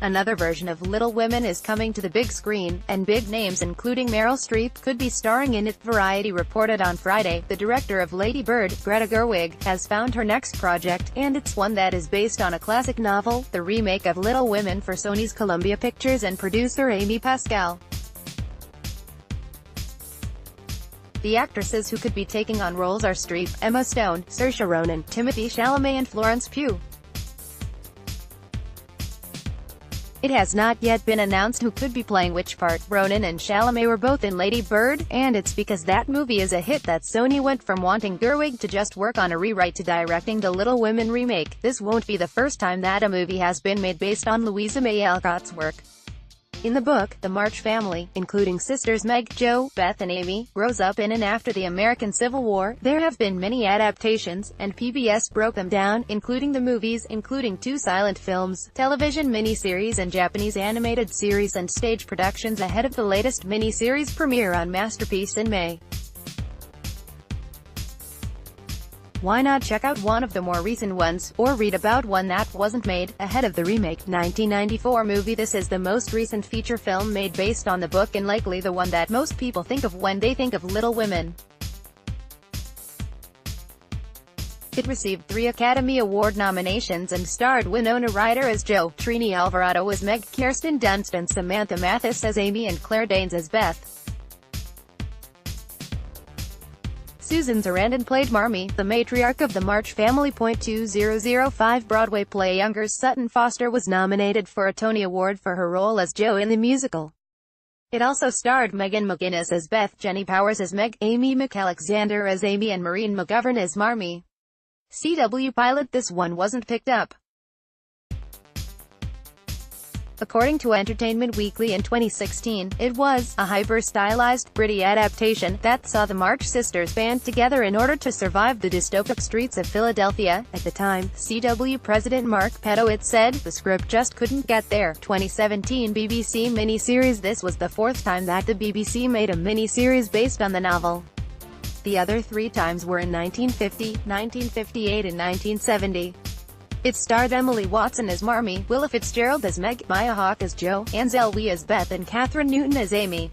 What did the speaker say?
Another version of Little Women is coming to the big screen, and big names including Meryl Streep could be starring in it. Variety reported on Friday, the director of Lady Bird, Greta Gerwig, has found her next project, and it's one that is based on a classic novel, the remake of Little Women for Sony's Columbia Pictures and producer Amy Pascal. The actresses who could be taking on roles are Streep, Emma Stone, Saoirse Ronan, Timothée Chalamet and Florence Pugh. It has not yet been announced who could be playing which part. Ronan and Chalamet were both in Lady Bird, and it's because that movie is a hit that Sony went from wanting Gerwig to just work on a rewrite to directing the Little Women remake. This won't be the first time that a movie has been made based on Louisa May Alcott's work. In the book, the March family, including sisters Meg, Jo, Beth and Amy, grows up in and after the American Civil War. There have been many adaptations, and PBS broke them down, including the movies, including 2 silent films, television miniseries and Japanese animated series and stage productions ahead of the latest miniseries premiere on Masterpiece in May. Why not check out one of the more recent ones, or read about one that wasn't made, ahead of the remake 1994 movie? This is the most recent feature film made based on the book and likely the one that most people think of when they think of Little Women. It received 3 Academy Award nominations and starred Winona Ryder as Jo, Trini Alvarado as Meg, Kirsten Dunst and Samantha Mathis as Amy and Claire Danes as Beth. Susan Sarandon played Marmee, the matriarch of the March family. 2005 Broadway play Youngers Sutton Foster was nominated for a Tony Award for her role as Jo in the musical. It also starred Megan McGinnis as Beth, Jenny Powers as Meg, Amy McAlexander as Amy and Maureen McGovern as Marmee. CW pilot. This one wasn't picked up. According to Entertainment Weekly in 2016, it was a hyper-stylized, gritty adaptation that saw the March sisters band together in order to survive the dystopic streets of Philadelphia. At the time, CW president Mark Pedowitz said, "The script just couldn't get there." 2017 BBC miniseries. This was the 4th time that the BBC made a miniseries based on the novel. The other 3 times were in 1950, 1958 and 1970. It starred Emily Watson as Marmee, Willa Fitzgerald as Meg, Maya Hawke as Jo, Anne Zelwey as Beth and Catherine Newton as Amy.